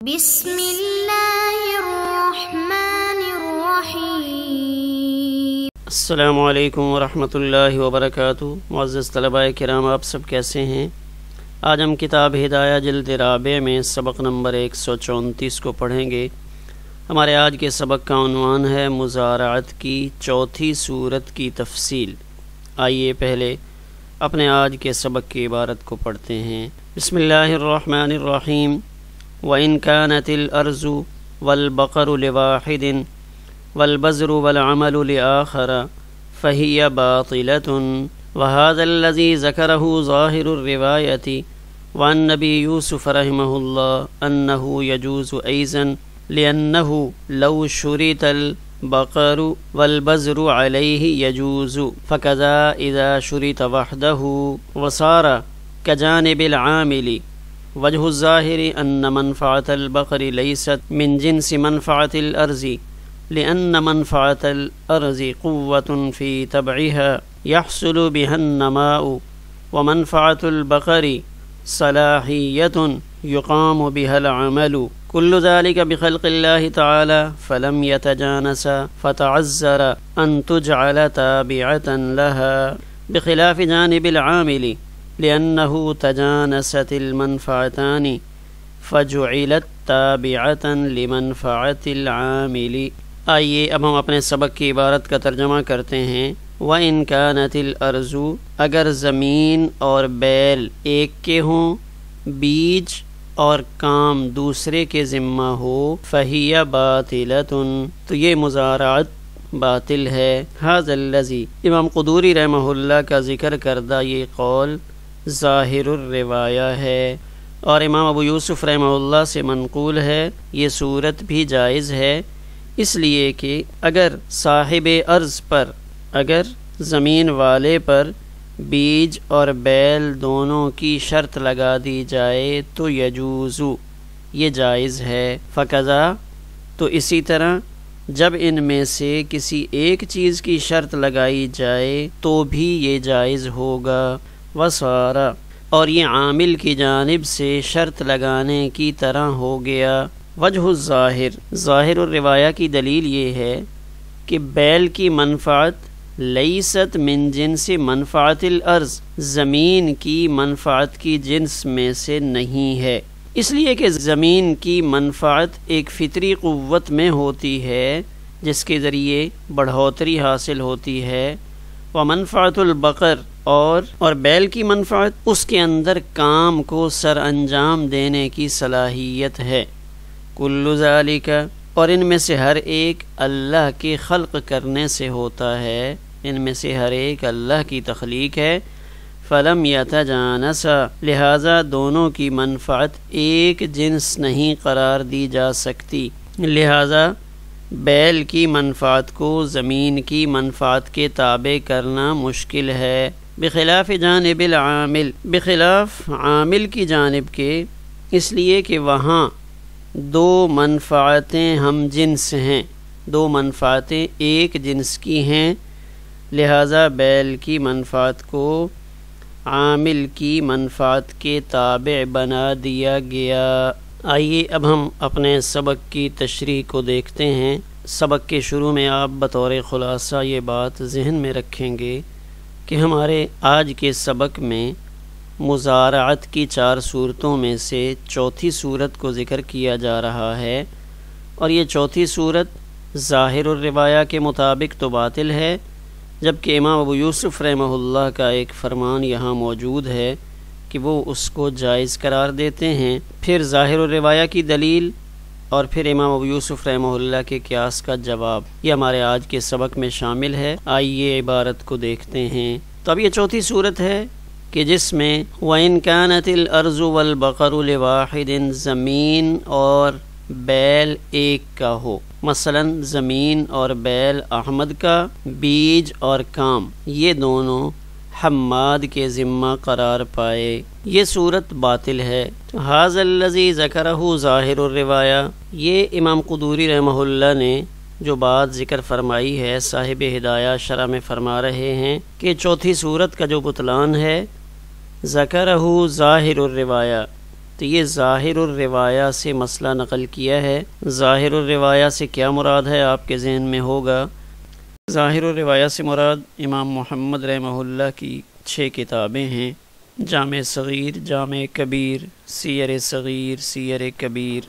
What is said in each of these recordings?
بسم اللہ الرحمن الرحیم۔ السلام علیکم ورحمۃ اللہ وبرکاتہ۔ معزز طلباء کرام، آپ سب کیسے ہیں؟ آج ہم کتاب ہدایہ جلد رابع میں سبق نمبر 134 کو پڑھیں گے۔ ہمارے آج کے سبق کا عنوان ہے مضارعت کی چوتھی صورت کی تفصیل۔ آئیے پہلے اپنے آج کے سبق کی عبارت کو پڑھتے ہیں۔ بسم اللہ الرحمن الرحیم۔ وَإِنْ كَانَتِ الْأَرْضُ وَالْبَقَرُ لِوَاحِدٍ وَالْبَزْرُ وَالْعَمَلُ لِآخَرَ فَهِيَ بَاطِلَةٌ وَهَذَا الَّذِي ذَكَرَهُ ظَاهِرُ الرِّوَايَةِ وَعَنْ نَبِي يُوسُفَ رَحِمَهُ اللَّهُ أَنَّهُ يَجُوزُ أَيْضًا لِأَنَّهُ لَوْ شُرِطَ الْبَقَرُ وَالْبَزْرُ عَلَيْهِ يَجُوزُ فَكَذَا إِذَا شُرِطَ وَحْدَهُ وَصَارَ كَجَانِبِ الْعَامِلِ۔ وجہ الظاہر ان منفعة البقر لیست من جنس منفعة الارض لأن منفعة الارض قوة في تبعها يحصل بها النماء ومنفعة البقر صلاحية يقام بها العمل كل ذلك بخلق الله تعالى فلم يتجانس فتعذر ان تجعل تابعة لها بخلاف جانب العامل لأنه تجانست المنفعتان فجعلت تابعة لمنفعة العامل۔ آئیے اب ہم اپنے سبق کی عبارت کا ترجمہ کرتے ہیں۔ وَإِنْ كَانَتِ الْأَرْضُ، اگر زمین اور بیل ایک کے ہوں، بیج اور کام دوسرے کے ذمہ ہو، فَهِيَ بَاطِلَةٌ، تو یہ مضارعت باطل ہے۔ هَذَا الَّذِي، امام قدوری رحمہ اللہ کا ذکر کردہ یہ قول ظاہر الروایہ ہے، اور امام ابو یوسف رحمہ اللہ سے منقول ہے۔ یہ صورت بھی جائز ہے، اس لیے کہ اگر صاحب ارض پر، اگر زمین والے پر بیج اور بیل دونوں کی شرط لگا دی جائے تو یجوزو، یہ جائز ہے۔ فقضا، تو اسی طرح جب ان میں سے کسی ایک چیز کی شرط لگائی جائے تو بھی یہ جائز ہوگا۔ وصارا، اور یہ عامل کی جانب سے شرط لگانے کی طرح ہو گیا۔ وجہ الظاہر، ظاہر الروایہ کی دلیل یہ ہے کہ بیل کی منفعت لیست من جنس منفعت الارض، زمین کی منفعت کی جنس میں سے نہیں ہے، اس لیے کہ زمین کی منفعت ایک فطری قوت میں ہوتی ہے جس کے ذریعے بڑھوتری حاصل ہوتی ہے۔ ومنفعت البقر، اور بیل کی منفعت اس کے اندر کام کو سر انجام دینے کی صلاحیت ہے۔ کل ذالک، اور ان میں سے ہر ایک اللہ کے خلق کرنے سے ہوتا ہے، ان میں سے ہر ایک اللہ کی تخلیق ہے۔ فلم یتجانسا، لہذا دونوں کی منفعت ایک جنس نہیں قرار دی جا سکتی، لہذا بیل کی منفعت کو زمین کی منفعت کے تابع کرنا مشکل ہے۔ بخلاف جانب العامل، بخلاف عامل کی جانب کے، اس لیے کہ وہاں دو منفعتیں ہم جنس ہیں، دو منفعتیں ایک جنس کی ہیں، لہذا بیل کی منفعت کو عامل کی منفعت کے تابع بنا دیا گیا۔ آئیے اب ہم اپنے سبق کی تشریح کو دیکھتے ہیں۔ سبق کے شروع میں آپ بطور خلاصہ یہ بات ذہن میں رکھیں گے کہ ہمارے آج کے سبق میں مضارعت کی 4 صورتوں میں سے چوتھی صورت کو ذکر کیا جا رہا ہے، اور یہ چوتھی صورت ظاہر الروایہ کے مطابق تو باطل ہے، جبکہ امام ابو یوسف رحمہ اللہ کا ایک فرمان یہاں موجود ہے کہ وہ اس کو جائز قرار دیتے ہیں۔ پھر ظاہر الروایہ کی دلیل، اور پھر امام ابو یوسف رحمہ اللہ کے قیاس کا جواب، یہ ہمارے آج کے سبق میں شامل ہے۔ آئیے عبارت کو دیکھتے ہیں۔ تو اب یہ چوتھی صورت ہے کہ جس میں وَإِنْ كَانَتِ الْأَرْضُ وَالْبَقَرُ لِوَاحِدٍ، زمین اور بیل ایک کا ہو، مثلا زمین اور بیل احمد کا، بیج اور کام یہ دونوں حماد کے ذمہ قرار پائے، یہ صورت باطل ہے۔ هذا الذي ذکرہ ظاہر الروایہ، یہ امام قدوری رحمہ اللہ نے جو بات ذکر فرمائی ہے، صاحب ہدایہ شرح میں فرما رہے ہیں کہ چوتھی صورت کا جو بطلان ہے، ذکرہ ظاہر الروایہ، تو یہ ظاہر الروایہ سے مسئلہ نقل کیا ہے۔ ظاہر الروایہ سے کیا مراد ہے آپ کے ذہن میں ہوگا؟ ظاہر الروایہ سے مراد امام محمد رحمہ اللہ کی 6 کتابیں ہیں، جامع صغیر، جامع کبیر، سیر صغیر، سیر کبیر،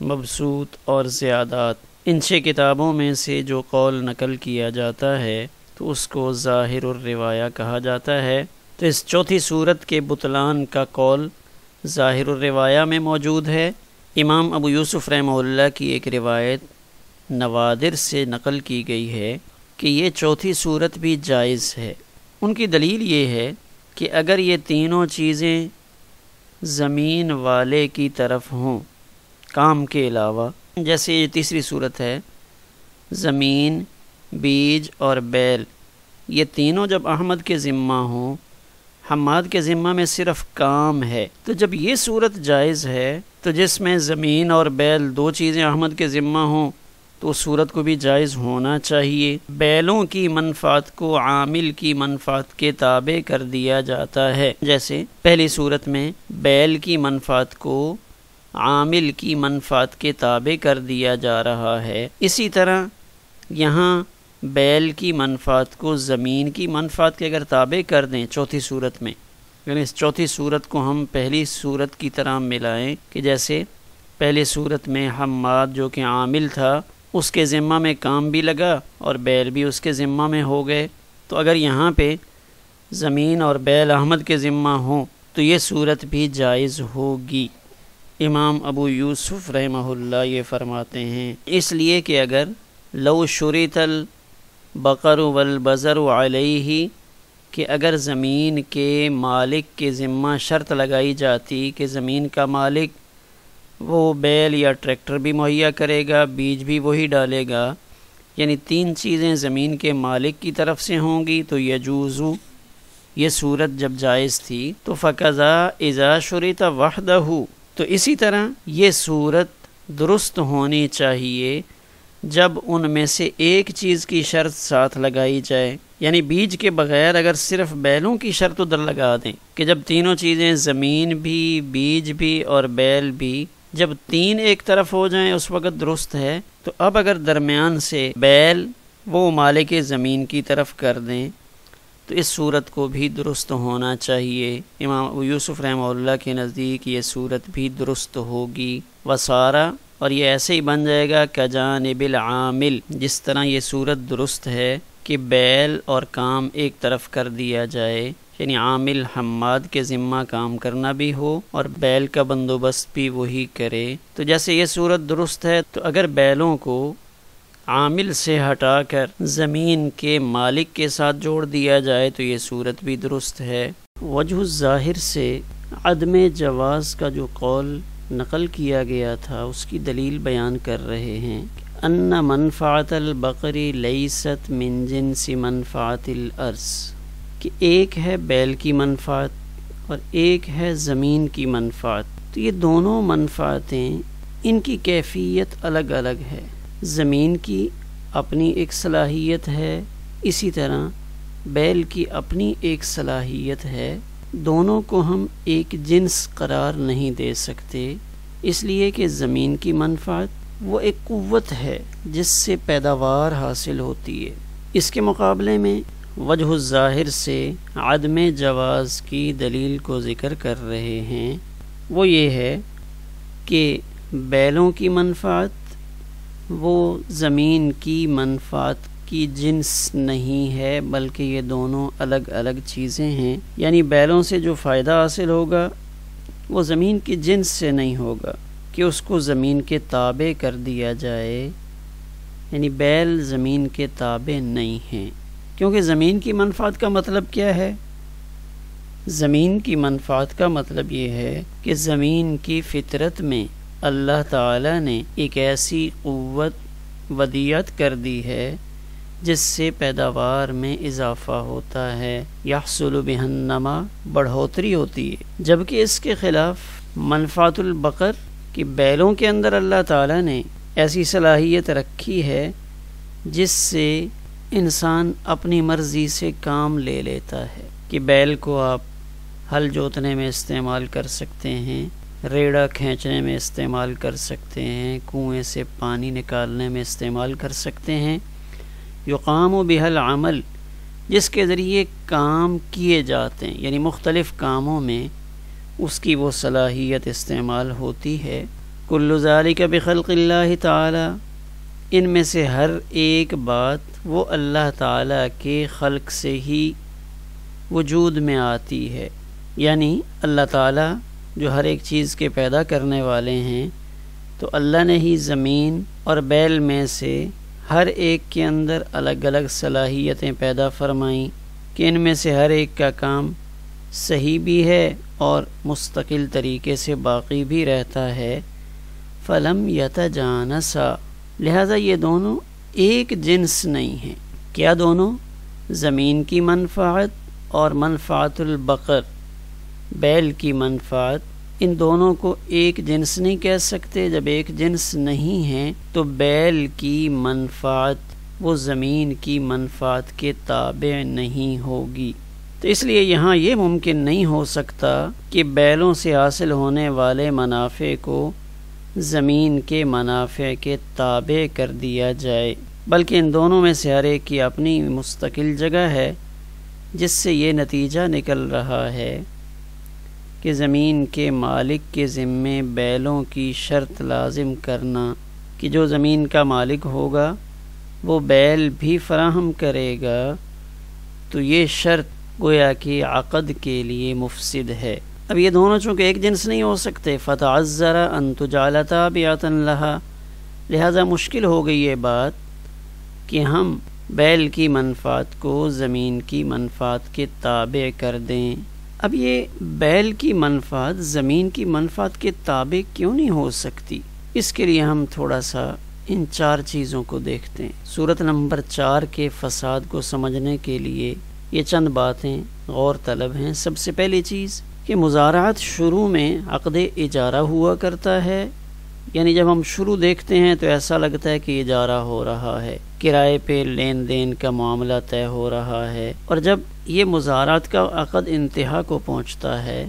مبسوط اور زیادات۔ ان 6 کتابوں میں سے جو قول نقل کیا جاتا ہے تو اس کو ظاہر الروایہ کہا جاتا ہے۔ تو اس چوتھی صورت کے بطلان کا قول ظاہر الروایہ میں موجود ہے۔ امام ابو یوسف رحمہ اللہ کی ایک روایت نوادر سے نقل کی گئی ہے کہ یہ چوتھی صورت بھی جائز ہے۔ ان کی دلیل یہ ہے کہ اگر یہ تینوں چیزیں زمین والے کی طرف ہوں کام کے علاوہ، جیسے یہ تیسری صورت ہے، زمین، بیج اور بیل، یہ تینوں جب احمد کے ذمہ ہوں، حماد کے ذمہ میں صرف کام ہے، تو جب یہ صورت جائز ہے تو جس میں زمین اور بیل 2 چیزیں احمد کے ذمہ ہوں تو اس صورت کو بھی جائز ہونا چاہیے۔ بیلوں کی منفعت کو عامل کی منفعت کے تابع کر دیا جاتا ہے، جیسے پہلی صورت میں بیل کی منفعت کو عامل کی منفعت کے تابع کر دیا جا رہا ہے، اسی طرح یہاں بیل کی منفعت کو زمین کی منفعت کے اگر تابع کر دیں چوتھی صورت میں، یعنی اس چوتھی صورت کو ہم پہلی صورت کی طرح ملائیں کہ جیسے پہلی صورت میں حماد جو کہ عامل تھا اس کے ذمہ میں کام بھی لگا اور بیل بھی اس کے ذمہ میں ہو گئے، تو اگر یہاں پہ زمین اور بیل احمد کے ذمہ ہوں تو یہ صورت بھی جائز ہوگی۔ امام ابو یوسف رحمہ اللہ یہ فرماتے ہیں اس لیے کہ اگر لو شریط البقر والبزر علیہ، کہ اگر زمین کے مالک کے ذمہ شرط لگائی جاتی کہ زمین کا مالک وہ بیل یا ٹریکٹر بھی مہیا کرے گا، بیج بھی وہی ڈالے گا، یعنی 3 چیزیں زمین کے مالک کی طرف سے ہوں گی تو یجوزو، یہ صورت جب جائز تھی، تو فقضا اذا شرط وحدہ، تو اسی طرح یہ صورت درست ہونی چاہیے جب ان میں سے ایک چیز کی شرط ساتھ لگائی جائے، یعنی بیج کے بغیر اگر صرف بیلوں کی شرط ادھر لگا دیں کہ جب تینوں چیزیں زمین بھی، بیج بھی اور بیل بھی، جب 3 ایک طرف ہو جائیں اس وقت درست ہے، تو اب اگر درمیان سے بیل وہ مالک زمین کی طرف کر دیں تو اس صورت کو بھی درست ہونا چاہیے۔ امام ابو یوسف رحمہ اللہ کے نزدیک یہ صورت بھی درست ہوگی، وسارہ، اور یہ ایسے ہی بن جائے گا کجانب العامل، جس طرح یہ صورت درست ہے کہ بیل اور کام ایک طرف کر دیا جائے، یعنی عامل حماد کے ذمہ کام کرنا بھی ہو اور بیل کا بندوبست بھی وہی کرے، تو جیسے یہ صورت درست ہے، تو اگر بیلوں کو عامل سے ہٹا کر زمین کے مالک کے ساتھ جوڑ دیا جائے تو یہ صورت بھی درست ہے۔ وجہ الظاہر سے عدم جواز کا جو قول نقل کیا گیا تھا اس کی دلیل بیان کر رہے ہیں، ان منفعت البقر لیست من جنس منفعت الارض، کہ ایک ہے بیل کی منفعت اور ایک ہے زمین کی منفعت، تو یہ دونوں منفعتیں ان کی کیفیت الگ الگ ہے۔ زمین کی اپنی ایک صلاحیت ہے، اسی طرح بیل کی اپنی ایک صلاحیت ہے، دونوں کو ہم ایک جنس قرار نہیں دے سکتے، اس لیے کہ زمین کی منفعت وہ ایک قوت ہے جس سے پیداوار حاصل ہوتی ہے، اس کے مقابلے میں وجہ الظاہر سے عدم جواز کی دلیل کو ذکر کر رہے ہیں، وہ یہ ہے کہ بیلوں کی منفعت وہ زمین کی منفعت کی جنس نہیں ہے، بلکہ یہ دونوں الگ الگ چیزیں ہیں، یعنی بیلوں سے جو فائدہ حاصل ہوگا وہ زمین کی جنس سے نہیں ہوگا کہ اس کو زمین کے تابع کر دیا جائے، یعنی بیل زمین کے تابع نہیں ہیں، کیونکہ زمین کی منفعت کا مطلب کیا ہے؟ زمین کی منفعت کا مطلب یہ ہے کہ زمین کی فطرت میں اللہ تعالی نے ایک ایسی قوت ودیعت کر دی ہے جس سے پیداوار میں اضافہ ہوتا ہے، یحصل بہ النما، بڑھوتری ہوتی ہے، جبکہ اس کے خلاف منفعت البقر کہ بیلوں کے اندر اللہ تعالی نے ایسی صلاحیت رکھی ہے جس سے انسان اپنی مرضی سے کام لے لیتا ہے، کہ بیل کو آپ ہل جوتنے میں استعمال کر سکتے ہیں، ریڑا کھینچنے میں استعمال کر سکتے ہیں، کنویں سے پانی نکالنے میں استعمال کر سکتے ہیں۔ یقام بها العمل، جس کے ذریعے کام کیے جاتے ہیں، یعنی مختلف کاموں میں اس کی وہ صلاحیت استعمال ہوتی ہے۔ کل ذالک بخلق اللہ تعالی، ان میں سے ہر ایک بات وہ اللہ تعالیٰ کے خلق سے ہی وجود میں آتی ہے، یعنی اللہ تعالیٰ جو ہر ایک چیز کے پیدا کرنے والے ہیں، تو اللہ نے ہی زمین اور بیل میں سے ہر ایک کے اندر الگ الگ صلاحیتیں پیدا فرمائیں کہ ان میں سے ہر ایک کا کام صحیح بھی ہے اور مستقل طریقے سے باقی بھی رہتا ہے۔ فلم یتجانسا، لہذا یہ دونوں ایک جنس نہیں ہیں۔ کیا دونوں؟ زمین کی منفعت اور منفعت البقر، بیل کی منفعت، ان دونوں کو ایک جنس نہیں کہہ سکتے۔ جب ایک جنس نہیں ہیں تو بیل کی منفعت وہ زمین کی منفعت کے تابع نہیں ہوگی۔ تو اس لیے یہاں یہ ممکن نہیں ہو سکتا کہ بیلوں سے حاصل ہونے والے منافع کو زمین کے منافع کے تابع کر دیا جائے، بلکہ ان دونوں میں سے ہر ایک کی اپنی مستقل جگہ ہے، جس سے یہ نتیجہ نکل رہا ہے کہ زمین کے مالک کے ذمے بیلوں کی شرط لازم کرنا کہ جو زمین کا مالک ہوگا وہ بیل بھی فراہم کرے گا، تو یہ شرط گویا کہ عقد کے لیے مفسد ہے۔ اب یہ دونوں چونکہ ایک جنس نہیں ہو سکتے، فتعذر ان تجعل تابعۃ لها، لہذا مشکل ہو گئی یہ بات کہ ہم بیل کی منفعت کو زمین کی منفعت کے تابع کر دیں۔ اب یہ بیل کی منفعت زمین کی منفعت کے تابع کیوں نہیں ہو سکتی؟ اس کے لیے ہم تھوڑا سا ان 4 چیزوں کو دیکھتے ہیں۔ سورت نمبر 4 کے فساد کو سمجھنے کے لیے یہ چند باتیں غور طلب ہیں۔ سب سے پہلی چیز کہ مزارعت شروع میں عقد اجارہ ہوا کرتا ہے، یعنی جب ہم شروع دیکھتے ہیں تو ایسا لگتا ہے کہ اجارہ ہو رہا ہے، کرائے پہ لین دین کا معاملہ طے ہو رہا ہے، اور جب یہ مزارعت کا عقد انتہا کو پہنچتا ہے،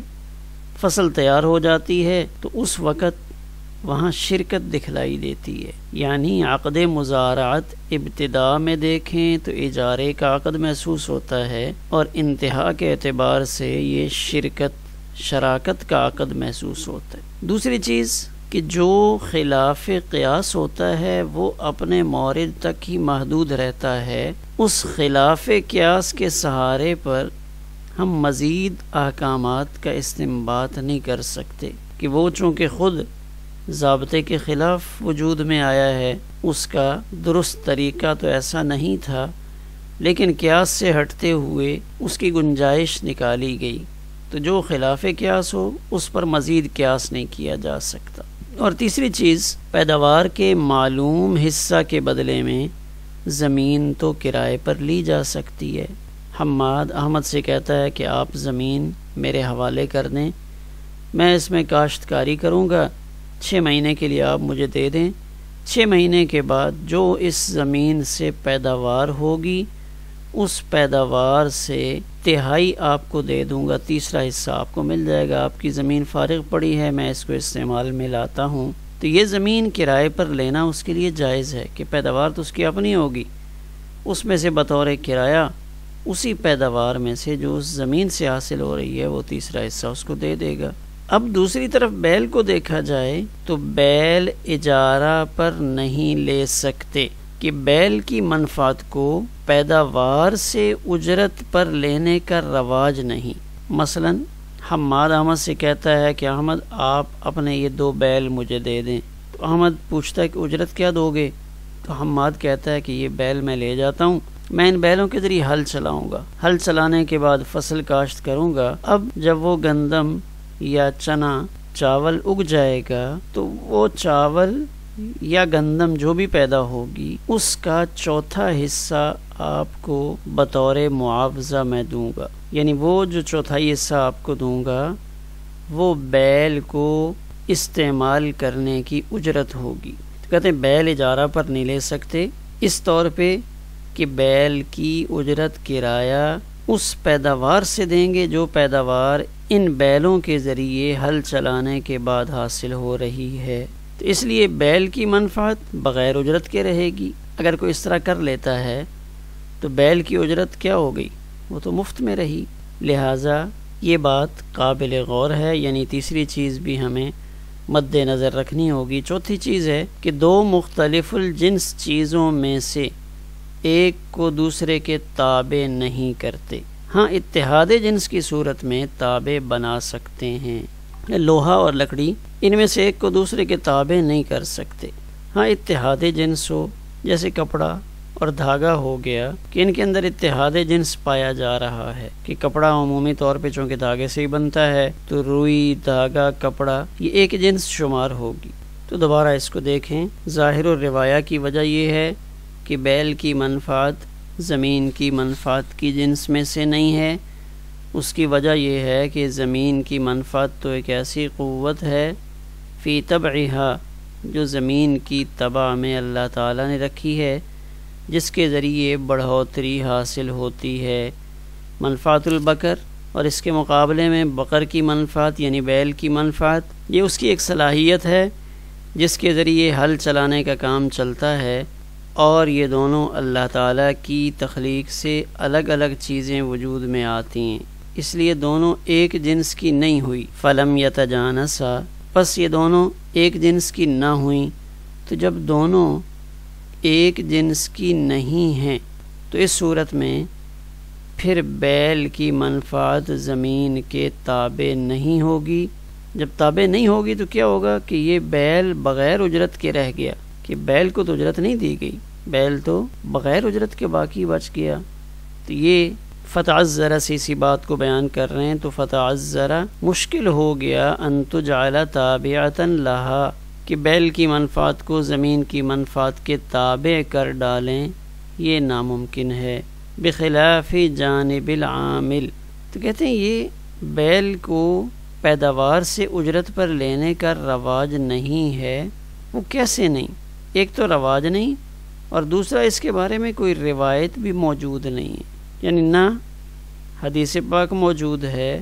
فصل تیار ہو جاتی ہے، تو اس وقت وہاں شرکت دکھلائی دیتی ہے۔ یعنی عقد مزارعت ابتداء میں دیکھیں تو اجارے کا عقد محسوس ہوتا ہے، اور انتہا کے اعتبار سے یہ شراکت کا عقد محسوس ہوتا ہے۔ دوسری چیز کہ جو خلاف قیاس ہوتا ہے وہ اپنے مورد تک ہی محدود رہتا ہے، اس خلاف قیاس کے سہارے پر ہم مزید احکامات کا استنباط نہیں کر سکتے کہ وہ چونکہ خود ضابطے کے خلاف وجود میں آیا ہے، اس کا درست طریقہ تو ایسا نہیں تھا، لیکن قیاس سے ہٹتے ہوئے اس کی گنجائش نکالی گئی، تو جو خلاف قیاس ہو اس پر مزید قیاس نہیں کیا جا سکتا۔ اور تیسری چیز، پیداوار کے معلوم حصہ کے بدلے میں زمین تو کرائے پر لی جا سکتی ہے۔ حماد احمد سے کہتا ہے کہ آپ زمین میرے حوالے کر دیں، میں اس میں کاشتکاری کروں گا، 6 مہینے کے لیے آپ مجھے دے دیں، 6 مہینے کے بعد جو اس زمین سے پیداوار ہوگی اس پیداوار سے تہائی آپ کو دے دوں گا، تیسرا حصہ آپ کو مل جائے گا، آپ کی زمین فارغ پڑی ہے، میں اس کو استعمال میں لاتا ہوں۔ تو یہ زمین کرائے پر لینا اس کے لیے جائز ہے کہ پیداوار تو اس کی اپنی ہوگی، اس میں سے بطور کرایہ اسی پیداوار میں سے جو اس زمین سے حاصل ہو رہی ہے وہ تیسرا حصہ اس کو دے دے گا۔ اب دوسری طرف بیل کو دیکھا جائے تو بیل اجارہ پر نہیں لے سکتے کہ بیل کی منفعت کو پیداوار سے اجرت پر لینے کا رواج نہیں۔ مثلا حماد احمد سے کہتا ہے کہ احمد آپ اپنے یہ 2 بیل مجھے دے دیں، تو احمد پوچھتا ہے کہ اجرت کیا دو گے؟ تو حماد کہتا ہے کہ یہ بیل میں لے جاتا ہوں، میں ان بیلوں کے ذریعے ہل چلاؤں گا، ہل چلانے کے بعد فصل کاشت کروں گا، اب جب وہ گندم یا چنا چاول اگ جائے گا تو وہ چاول یا گندم جو بھی پیدا ہوگی اس کا چوتھا حصہ آپ کو بطور معاوضہ میں دوں گا، یعنی وہ جو چوتھائی حصہ آپ کو دوں گا وہ بیل کو استعمال کرنے کی اجرت ہوگی۔ تو کہتے ہیں بیل اجارہ پر نہیں لے سکتے اس طور پہ کہ بیل کی اجرت کرایہ اس پیداوار سے دیں گے جو پیداوار ان بیلوں کے ذریعے ہل چلانے کے بعد حاصل ہو رہی ہے، تو اس لیے بیل کی منفعت بغیر اجرت کے رہے گی۔ اگر کوئی اس طرح کر لیتا ہے تو بیل کی اجرت کیا ہو گئی؟ وہ تو مفت میں رہی۔ لہٰذا یہ بات قابل غور ہے، یعنی تیسری چیز بھی ہمیں مد نظر رکھنی ہوگی۔ چوتھی چیز ہے کہ دو مختلف الجنس چیزوں میں سے ایک کو دوسرے کے تابع نہیں کرتے۔ ہاں اتحاد جنس کی صورت میں تابع بنا سکتے ہیں، لوہا اور لکڑی ان میں سے ایک کو دوسرے کے تابع نہیں کر سکتے۔ ہاں اتحاد جنس ہو، جیسے کپڑا اور دھاگا ہو گیا کہ ان کے اندر اتحاد جنس پایا جا رہا ہے کہ کپڑا عمومی طور پہ چونکہ دھاگے سے ہی بنتا ہے تو روئی، دھاگا، کپڑا یہ ایک جنس شمار ہوگی۔ تو دوبارہ اس کو دیکھیں، ظاہر و روایہ کی وجہ یہ ہے کہ بیل کی منفعت زمین کی منفعت کی جنس میں سے نہیں ہے۔ اس کی وجہ یہ ہے کہ زمین کی منفعت تو ایک ایسی قوت ہے فی طبعہا جو زمین کی طبع میں اللہ تعالیٰ نے رکھی ہے، جس کے ذریعے بڑھوتری حاصل ہوتی ہے۔ منفعت البقر، اور اس کے مقابلے میں بقر کی منفعت یعنی بیل کی منفعت، یہ اس کی ایک صلاحیت ہے جس کے ذریعے ہل چلانے کا کام چلتا ہے، اور یہ دونوں اللہ تعالیٰ کی تخلیق سے الگ الگ چیزیں وجود میں آتی ہیں، اس لیے دونوں ایک جنس کی نہیں ہوئی۔ فلم یتجانسا، پس یہ دونوں ایک جنس کی نہ ہوئیں، تو جب دونوں ایک جنس کی نہیں ہیں تو اس صورت میں پھر بیل کی منفعت زمین کے تابع نہیں ہوگی۔ جب تابع نہیں ہوگی تو کیا ہوگا کہ یہ بیل بغیر اجرت کے رہ گیا، کہ بیل کو تو اجرت نہیں دی گئی، بیل تو بغیر اجرت کے باقی بچ گیا۔ تو یہ فتعذر سے اسی بات کو بیان کر رہے ہیں، تو فتعذر مشکل ہو گیا ان تجعل تابعۃ لہا، کہ بیل کی منفعت کو زمین کی منفعت کے تابع کر ڈالیں، یہ ناممکن ہے۔ بخلاف جانب العامل، تو کہتے ہیں یہ بیل کو پیداوار سے اجرت پر لینے کا رواج نہیں ہے۔ وہ کیسے نہیں؟ ایک تو رواج نہیں، اور دوسرا اس کے بارے میں کوئی روایت بھی موجود نہیں ہے، یعنی نہ حدیث پاک موجود ہے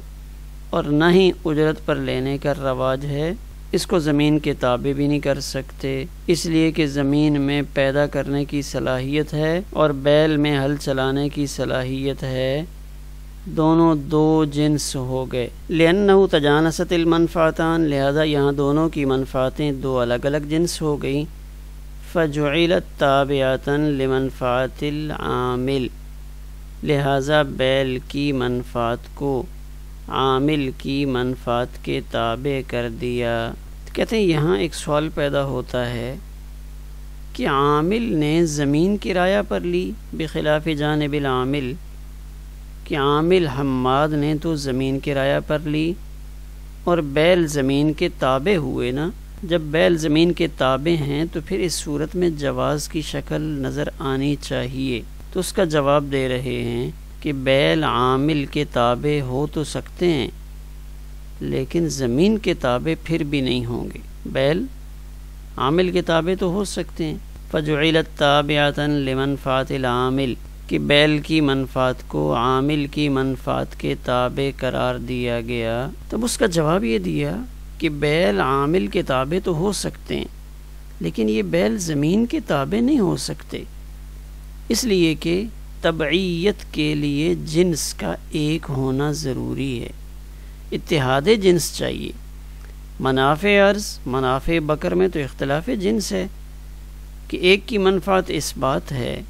اور نہ ہی اجرت پر لینے کا رواج ہے۔ اس کو زمین کے تابع بھی نہیں کر سکتے، اس لیے کہ زمین میں پیدا کرنے کی صلاحیت ہے اور بیل میں ہل چلانے کی صلاحیت ہے، دونوں دو جنس ہو گئے۔ لأنہ تجانست المنفعتان، لہذا یہاں دونوں کی منفعتیں دو الگ الگ جنس ہو گئیں۔ فجعلت تابعۃ لمنفعت العامل، لہذا بیل کی منفعت کو عامل کی منفعت کے تابع کر دیا۔ کہتے ہیں یہاں ایک سوال پیدا ہوتا ہے کہ عامل نے زمین کرایہ پر لی بخلاف جانب العامل، کہ عامل حماد نے تو زمین کرایہ پر لی اور بیل زمین کے تابع ہوئے نا۔ جب بیل زمین کے تابع ہیں تو پھر اس صورت میں جواز کی شکل نظر آنی چاہیے، تو اس کا جواب دے رہے ہیں کہ بیل عامل کے تابع ہو تو سکتے ہیں لیکن زمین کے تابع پھر بھی نہیں ہوں گے، بیل عامل کے تابع تو ہو سکتے ہیں۔ فجعلت تابعۃ لمنفعت العامل، کہ بیل کی منفعت کو عامل کی منفعت کے تابع قرار دیا گیا۔ تب اس کا جواب یہ دیا کہ بیل عامل کے تابع تو ہو سکتے ہیں لیکن یہ بیل زمین کے تابع نہیں ہو سکتے، اس لیے کہ تبعیت کے لیے جنس کا ایک ہونا ضروری ہے، اتحاد جنس چاہیے۔ منافع عرض، منافع بکر میں تو اختلاف جنس ہے کہ ایک کی منفعت اس بات ہے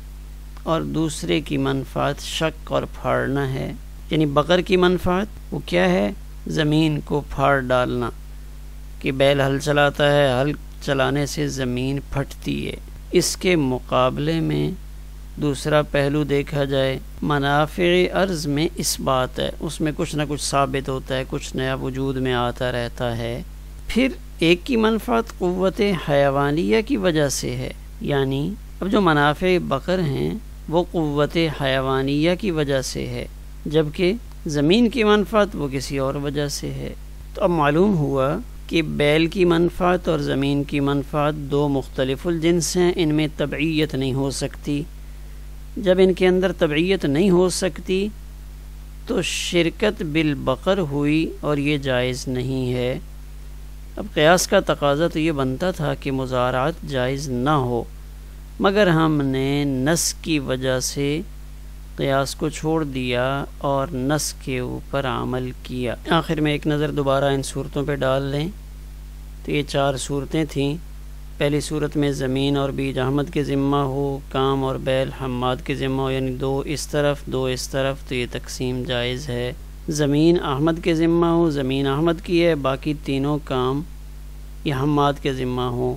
اور دوسرے کی منفعت شق اور پھاڑنا ہے، یعنی بکر کی منفعت وہ کیا ہے؟ زمین کو پھاڑ ڈالنا، کہ بیل ہل چلاتا ہے، ہل چلانے سے زمین پھٹتی ہے۔ اس کے مقابلے میں دوسرا پہلو دیکھا جائے، منافع عرض میں اس بات ہے، اس میں کچھ نہ کچھ ثابت ہوتا ہے، کچھ نیا وجود میں آتا رہتا ہے۔ پھر ایک کی منفعت قوت حیوانیہ کی وجہ سے ہے، یعنی اب جو منافع بقر ہیں وہ قوت حیوانیہ کی وجہ سے ہے، جبکہ زمین کی منفعت وہ کسی اور وجہ سے ہے۔ تو اب معلوم ہوا کہ بیل کی منفعت اور زمین کی منفعت دو مختلف الجنس ہیں، ان میں تبعیت نہیں ہو سکتی۔ جب ان کے اندر تبعیت نہیں ہو سکتی تو شرکت بالبقر ہوئی اور یہ جائز نہیں ہے۔ اب قیاس کا تقاضا تو یہ بنتا تھا کہ مضارعت جائز نہ ہو، مگر ہم نے نص کی وجہ سے قیاس کو چھوڑ دیا اور نص کے اوپر عمل کیا۔ آخر میں ایک نظر دوبارہ ان صورتوں پہ ڈال لیں تو یہ 4 صورتیں تھیں۔ پہلی صورت میں زمین اور بیج احمد کے ذمہ ہو، کام اور بیل حماد کے ذمہ ہو، یعنی 2 اس طرف 2 اس طرف، تو یہ تقسیم جائز ہے۔ زمین احمد کے ذمہ ہو، زمین احمد کی ہے، باقی تینوں کام یہ حماد کے ذمہ ہو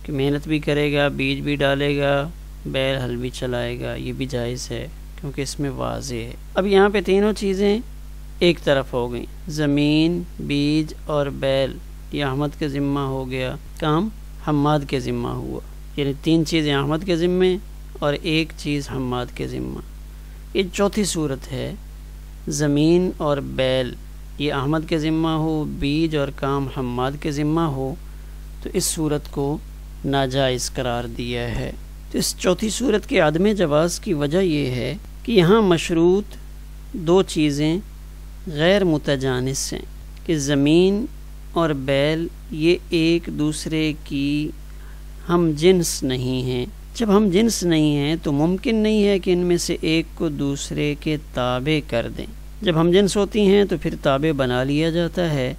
کہ محنت بھی کرے گا، بیج بھی ڈالے گا، بیل ہل بھی چلائے گا، یہ بھی جائز ہے کیونکہ اس میں واضح ہے۔ اب یہاں پہ تینوں چیزیں ایک طرف ہو گئیں، زمین، بیج اور بیل یہ احمد کے ذمہ ہو گیا، کام حماد کے ذمہ ہوا، یعنی 3 چیزیں احمد کے ذمے اور 1 چیز حماد کے ذمہ۔ یہ چوتھی صورت ہے، زمین اور بیل یہ احمد کے ذمہ ہو، بیج اور کام حماد کے ذمہ ہو، تو اس صورت کو ناجائز قرار دیا ہے۔ تو اس چوتھی صورت کے عدم جواز کی وجہ یہ ہے کہ یہاں مشروط 2 چیزیں غیر متجانس ہیں کہ زمین اور بیل یہ ایک دوسرے کی ہم جنس نہیں ہیں۔ جب ہم جنس نہیں ہیں تو ممکن نہیں ہے کہ ان میں سے ایک کو دوسرے کے تابع کر دیں۔ جب ہم جنس ہوتی ہیں تو پھر تابع بنا لیا جاتا ہے،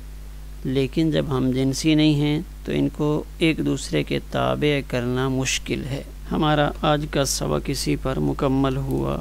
لیکن جب ہم جنسی نہیں ہیں تو ان کو ایک دوسرے کے تابع کرنا مشکل ہے۔ ہمارا آج کا سبق اسی پر مکمل ہوا۔